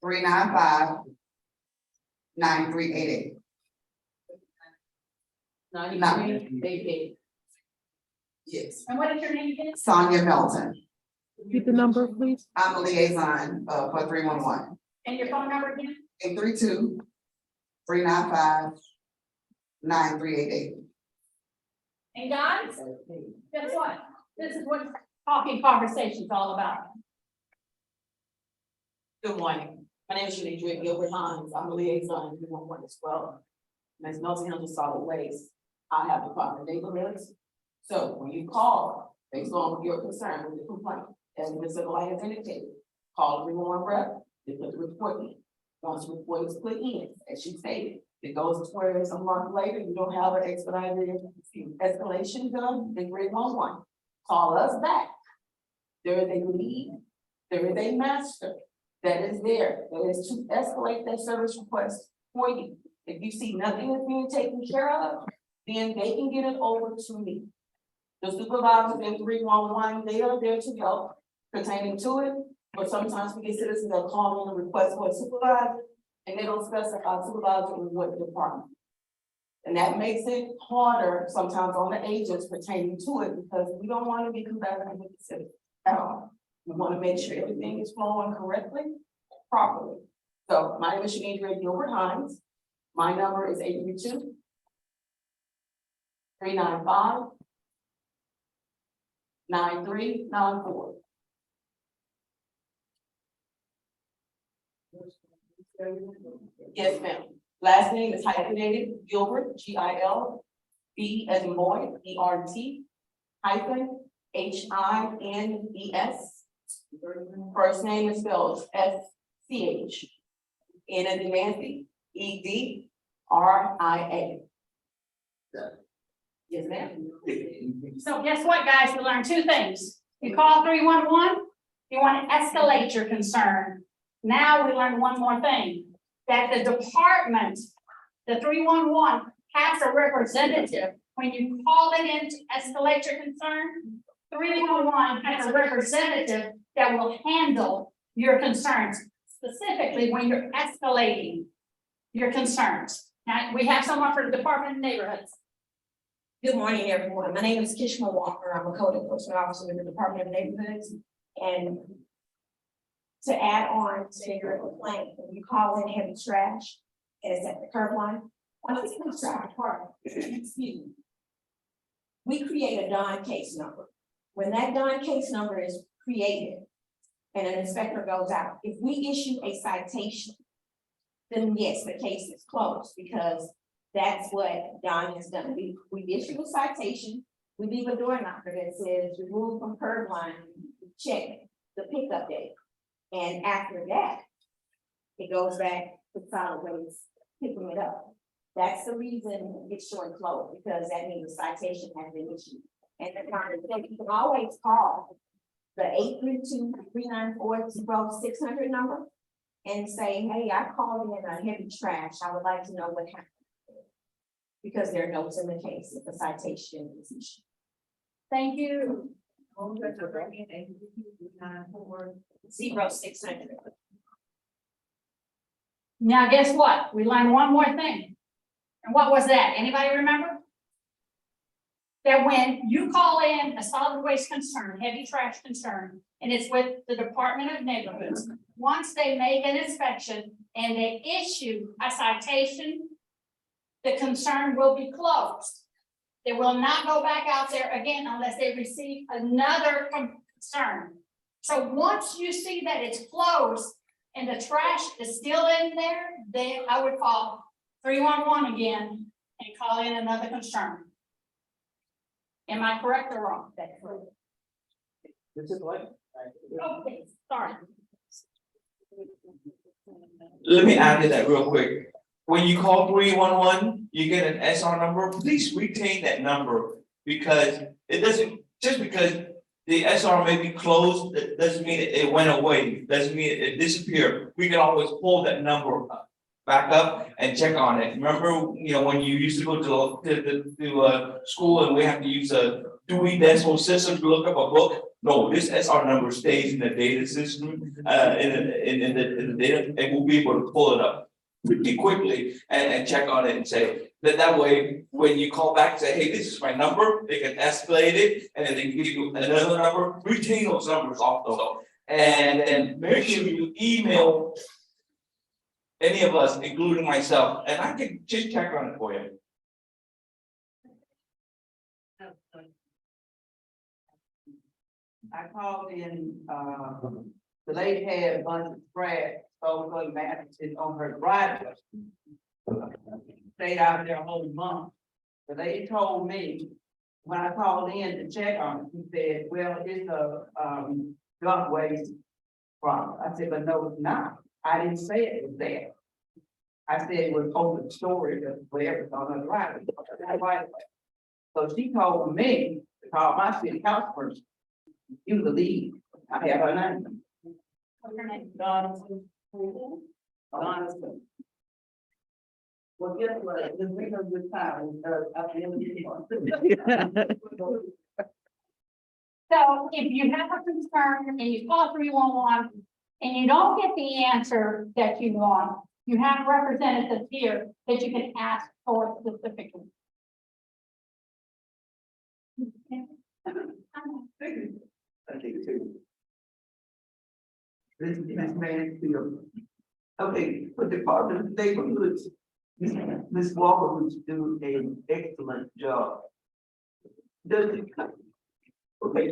395-9388. 9388. Yes, And what is your name again? Sonia Melton. Repeat the number, please. I'm a liaison for 311. And your phone number again? 832-395-9388. And guys, guess what? This is what talking conversations all about. Good morning. My name is Shaniqua Gilbert Hines. I'm a liaison in 311 as well. As Melton handles solid waste, I have Department of Neighborhoods. So when you call, based on your concern with the complaint, as Ms. Light has indicated, call 311 rep, they put the report in. Once the report is put in, as she stated, it goes to where it's a month later, you don't have an expedited escalation done, then 311. Call us back. There is a lead, there is a master that is there, that is to escalate that service request for you. If you see nothing is being taken care of, then they can get it over to me. The supervisors in 311, they are there to help pertaining to it, but sometimes we get citizens that call in and request for a supervisor, and they don't specify supervisor in what department. And that makes it harder sometimes on the agents pertaining to it, because we don't want to be combative with the city at all. We want to make sure everything is flowing correctly, properly. So my name is Shaniqua Gilbert Hines. My number is 832-395-9394. Yes, ma'am. Last name is hyphenated, Gilbert, G-I-L-B as in boy, E-R-T, hyphen, H-I-N-E-S. First name is spelled S-C-H. N as in Nancy, E-D-R-I-A. Yes, ma'am. So guess what, guys? We learned two things. You call 311, you want to escalate your concern. Now we learned one more thing, that the department, the 311 has a representative. When you call it in to escalate your concern, 311 has a representative that will handle your concerns, specifically when you're escalating your concerns. Now, we have someone for the Department of Neighborhoods. Good morning, everyone. My name is Kishma Walker. I'm a code enforcement officer with the Department of Neighborhoods. And to add on to your complaint, when you call in heavy trash, and it's at the curb line, excuse me. We create a Don case number. When that Don case number is created and an inspector goes out, if we issue a citation, then yes, the case is closed, because that's what Don has done. We issue a citation, we leave a door knocker that says remove from curb line, check the pickup date. And after that, it goes back to solid waste, picking it up. That's the reason it's showing closed, because that means the citation has been issued. And the you can always call the 832-394-0600 number and say, hey, I called in a heavy trash. I would like to know what happened. Because there are notes in the case if the citation is issued. Thank you. 0600. Now, guess what? We learned one more thing. And what was that? Anybody remember? That when you call in a solid waste concern, heavy trash concern, and it's with the Department of Neighborhoods, once they make an inspection and they issue a citation the concern will be closed. They will not go back out there again unless they receive another concern. So once you see that it's closed and the trash is still in there, then I would call 311 again and call in another concern. Am I correct or wrong? That's correct. This is what? Okay, sorry. Let me add to that real quick. When you call 311, you get an SR number, please retain that number. Because it doesn't, just because the SR may be closed, that doesn't mean it went away, doesn't mean it disappeared. We can always pull that number back up and check on it. Remember, when you used to go to school and we have to use a Dewey Decimal System to look up a book? No, this SR number stays in the data system, in the data, and we'll be able to pull it up pretty quickly and check on it and say that way, when you call back and say, hey, this is my number, they can escalate it, and then they can give you another number, retain those numbers also. And then make sure you email any of us, including myself, and I can just check on it for you. I called in, the lady had a bunch of trash, so mattresses on her driveway. Stayed out there a whole month. The lady told me, when I called in to check on it, she said, well, it's a, junk waste problem. I said, but no, it's not. I didn't say it was there. I said it was open storage of where it's on her driveway. So she told me to call my city council person. You the lead. I have her name. What's her name? Donaldson. Well, guess what? Just bring her good time. At the end of the month. So if you have a concern and you call 311 and you don't get the answer that you want, you have representatives here that you can ask for specifically. I think too. This man field. Okay, for Department of Neighborhoods, Ms. Walker would do an excellent job. Does it? Okay.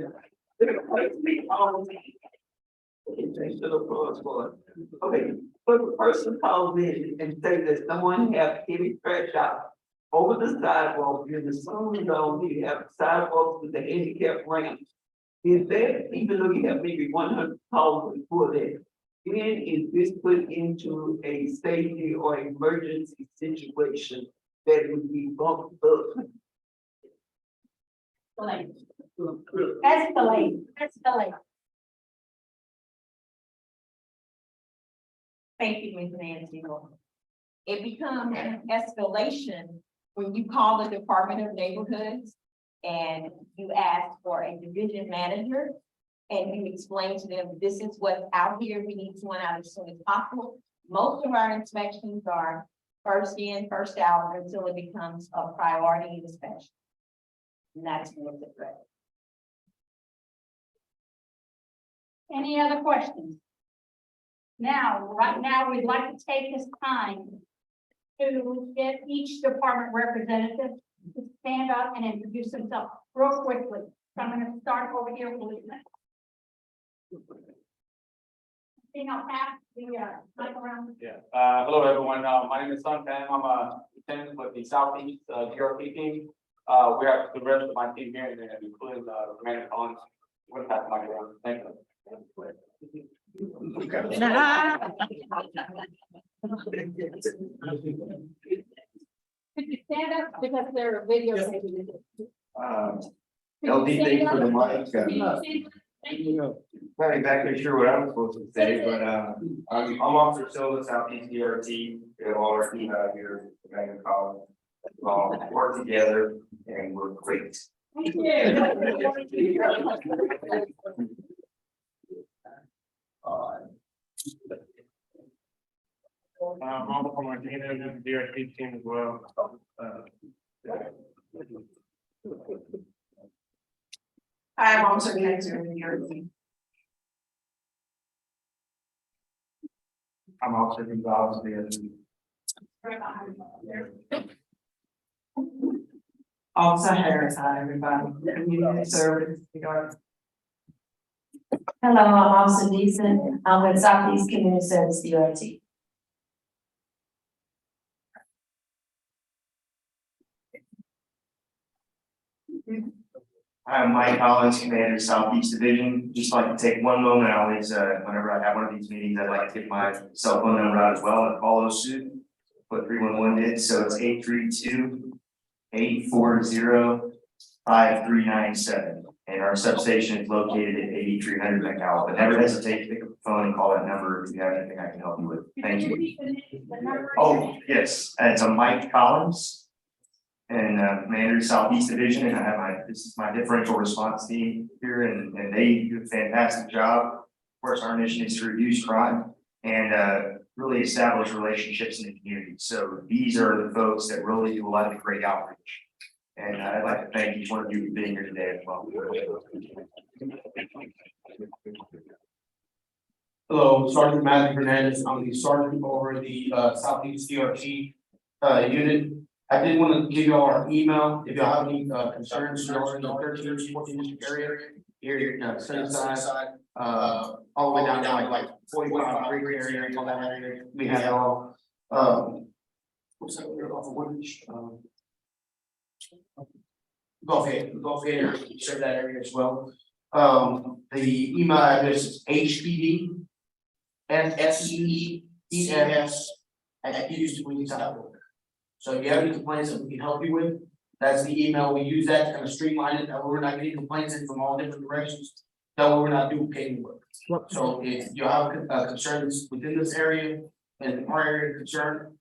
Okay, but the person calls in and say that someone have heavy trash out over the sidewalk, in the zone zone, you have sidewalks with the handicap ramp. Is that, even though you have maybe 100 calls before that, then is this put into a safety or emergency situation that would be bumped up? Escalate. Thank you, Ms. Nancy. It becomes an escalation when you call the Department of Neighborhoods and you ask for a division manager and you explain to them, this is what's out here, we need someone out as soon as possible. Most of our inspections are first in, first out until it becomes a priority inspection. And that's what's the threat. Any other questions? Now, right now, we'd like to take this time to get each department representative to stand up and introduce themselves real quickly. So I'm going to start over here with you. Seeing how fast the mic around. Yeah, hello, everyone. My name is Sun Pham. I'm a lieutenant with the Southeast GRP team. We have the rest of my team here, and including Commander Collins. With that, mic around. Thank you. Could you stand up because they're videotaping it? LD, thanks for the mic. Thank you. Not exactly sure what I'm supposed to say, but I'm Officer Silva, Southeast DRT. We have all our team out here, Commander Collins. We all work together and we're great. Thank you. I'm from Martina, with the DRT team as well. Hi, I'm also connected with your team. I'm Officer Gonzalez, Officer Harris, hi, everybody. Community service, regarding. Hello, I'm Officer Deason. I'm with Southeast Community Service DRT. I'm Mike Collins, Commander, Southeast Division. Just like to take one moment, I always, whenever I have one of these meetings, I'd like to get my cell phone number out as well and follow suit. What 311 did, so it's 832-840-5397. And our substation is located at 8300 McAllen. But never hesitate to pick up the phone and call that number if you have anything I can help you with. Thank you. Oh, yes, it's a Mike Collins. And Commander Southeast Division, and I have this is my differential response team here, and they do a fantastic job. Of course, our mission is to reduce crime and really establish relationships in the community. So these are the folks that really do a lot of great outreach. And I'd like to thank each one of you for being here today as well. Hello, Sergeant Matthew Hernandez. I'm the sergeant over the Southeast DRT unit. I did want to give you all our email. If y'all have any concerns regarding the 13 14 district area, here in Sunnyside, all the way down to like 45 Creek area and all that area. We have it all. What's that? We're off of Woodridge. Gulf Hair, serve that area as well. The email address is hpd@houstonpolice.org. So if you have any complaints that we can help you with, that's the email. We use that to kind of streamline it, that we're not getting complaints in from all different directions. That way we're not duplicating work. So if you have concerns within this area and our area of concern,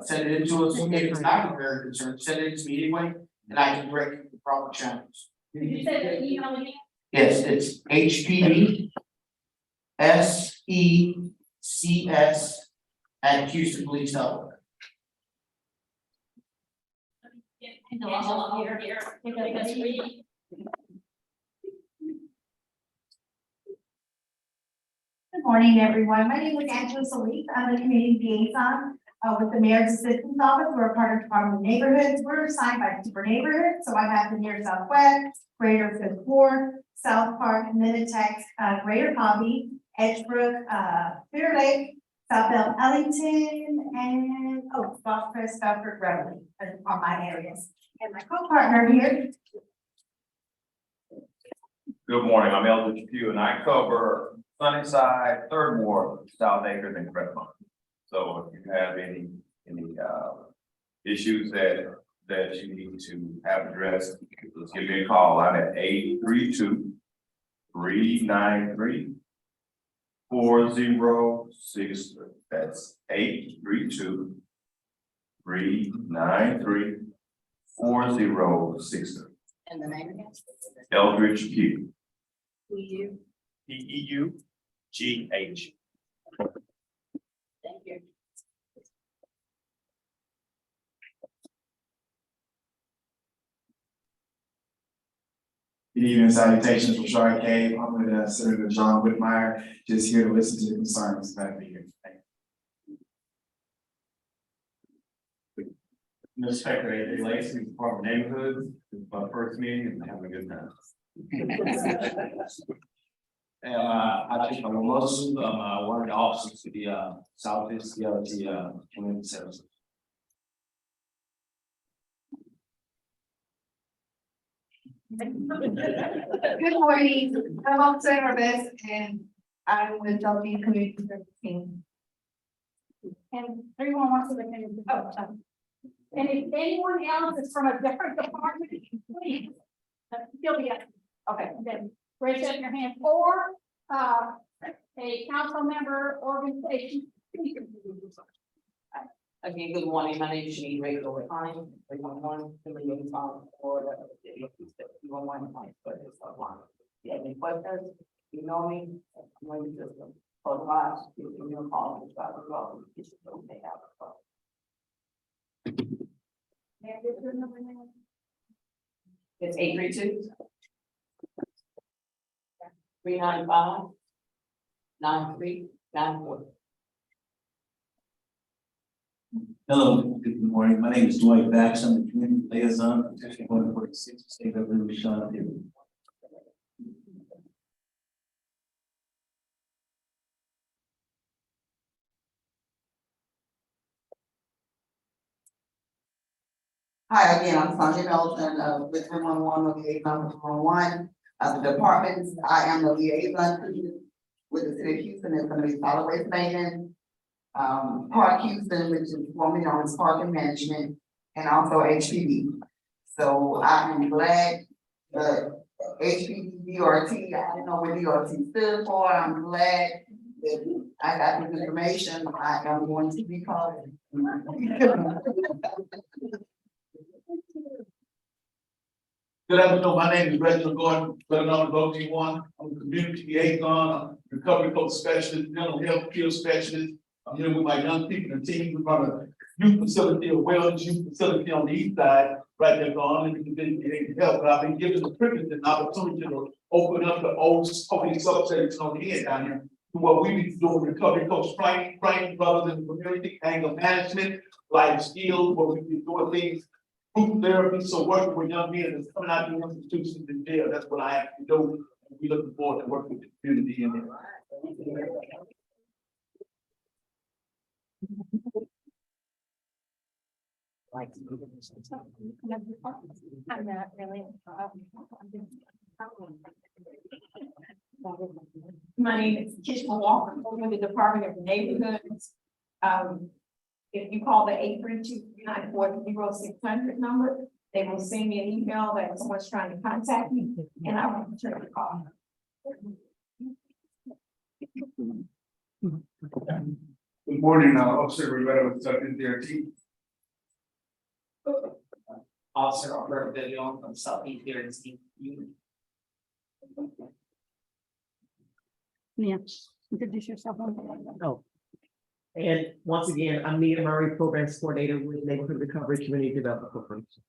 send it into us. If it's not an area of concern, send it to me anyway, and I can direct the proper channels. Did you say the email again? Yes, it's hpd@houstonpolice.org. Good morning, everyone. My name is Angela Solis. I'm the community liaison with the Mayor's Assistance Office. We're a part of Department of Neighborhoods. We're assigned by super neighborhoods. So I have the near Southwest, Greater Fifth Ward, South Park, Minnetex, Greater Hobby, Edgebrook, Clear Lake, South Bell, Ellington, and Gulf Crest, Bedford, Reveille are my areas. And my co-partner here. Good morning, I'm Eldridge Pugh, and I cover Sunnyside, Third Ward, South Acres, and Crestmont. So if you have any issues that you need to have addressed, just give me a call. I'm at 832-393-4063. That's 832-393-4063. And the name again? Eldridge Pugh. PEUGH. Thank you. Good evening, salutations from Shard Cave. I'm with Senator John Whitmire, just here to listen to your concerns. Glad to be here. Thank you. Mr. Secretary, Lacey, Department of Neighborhoods, this is my first meeting and having a good time. I just want most of one of the officers to the Southeast DRT Community Service. Good morning, I'm Officer Herbes and I'm with Southeast Community Service Team. And 311 to the community. And if anyone else is from a different department, please, you'll be up. Okay, then raise up your hand or a council member organization. Again, good morning. My name is Janine Ray over time. 311, for the 311. You have any questions? You know me. I'm going to just otherwise give me a call. It's 832-395-9394. Hello, good morning. My name is Dwight Bax. I'm the community liaison for District 146, State Representative Sean David. Hi, again, I'm Sonia Melton, with 311, liaison with 111. The departments, I am the liaison to with the city of Houston, it's gonna be solid waste maintenance. Park Houston, which is formerly known as Park and Management, and also HPD. So I am glad that HPD, DRT, I didn't know what DRT stood for, I'm glad that I got this information, I am going to be calling. Good afternoon, my name is Reginald Gordon, better known as OG1. I'm a community liaison, recovery coach specialist, mental health care specialist. I'm here with my young people and team. We're on a youth facility, a wellness youth facility on the east side, right there going, and it help. But I've been given the privilege and opportunity to open up the old subsection on the end down here to what we be doing, recovery coach training, brothers in the community, anger management, life skills, what we be doing things. Group therapy, so working with young men that's coming out of the institutions in jail, that's what I actually do. We looking forward to working with the community in there. I'm not really. My name is Kishma Walker, I'm with the Department of Neighborhoods. If you call the 832-940-600 number, they will send me an email that someone's trying to contact me, and I will return the call. Good morning, Officer Rivera with DRT. Officer Alberto De Leon from Southeast DRT. Yeah, introduce yourself. Oh. And once again, I'm Mia Murray, Programs Coordinator with Neighborhood Recovery Community Development Corporation.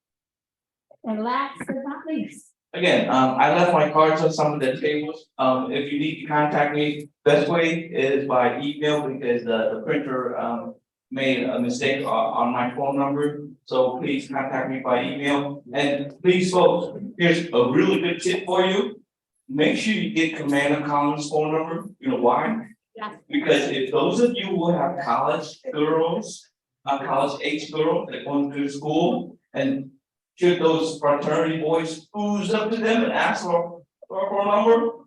And last but not least. Again, I left my cards on some of the tables. If you need to contact me, best way is by email because the printer made a mistake on my phone number. So please contact me by email. And please, folks, here's a really good tip for you. Make sure you get Commander Collins' phone number. You know why? Yeah. Because if those of you who have college girls, college age girls that going to school, and should those fraternity boys ooze up to them and ask for a number?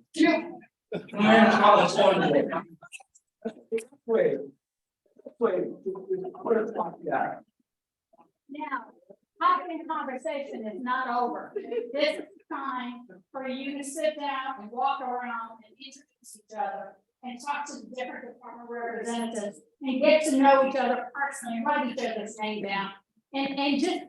Man, college phone number. Wait. Now, having a conversation is not over. This is time for you to sit down and walk around and introduce each other and talk to the different department representatives and get to know each other personally, write each other's name down, and just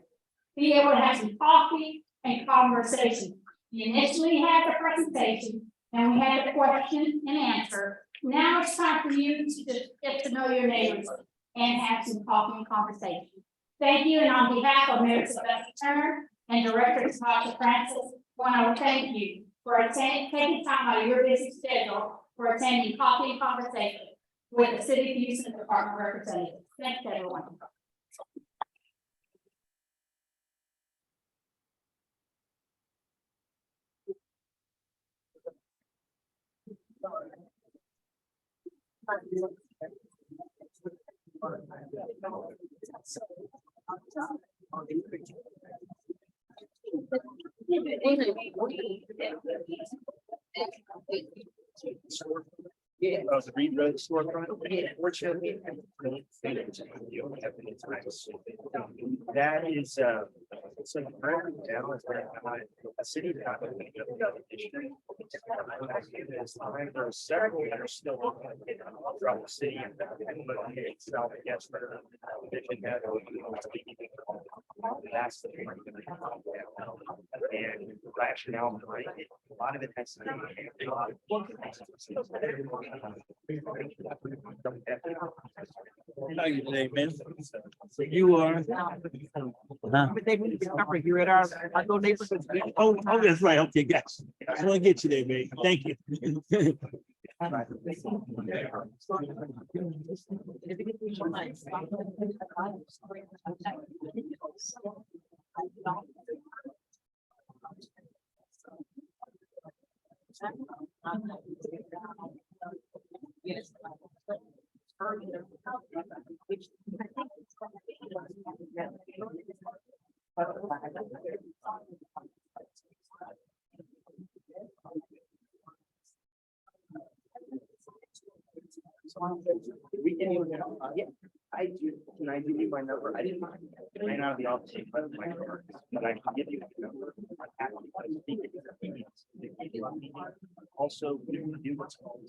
be able to have some coffee and conversation. You initially had the presentation and we had the question and answer. Now it's time for you to just get to know your neighbors and have some coffee and conversation. Thank you, and on behalf of Mayor Sylvester Turner and Director Tasha Francis, I want to thank you for taking time out of your busy schedule for attending coffee and conversation with the City of Houston Department Representative. Thanks, everyone. Yeah, I was reading the storefront. Fortunately, that is some down a city. There are several that are still throughout the city. Itself, I guess, that's the thing. And rationale behind it, a lot of it has to do How you today, man? So you are. You're at our neighborhood. Oh, that's right. Okay, guys. I want to get you there, man. Thank you. We can even, yeah, I do, can I give you my number? I didn't mind. I ran out of the office, but my number, but I can give you my number. I'm happy to speak at your meetings. Also, we do what's called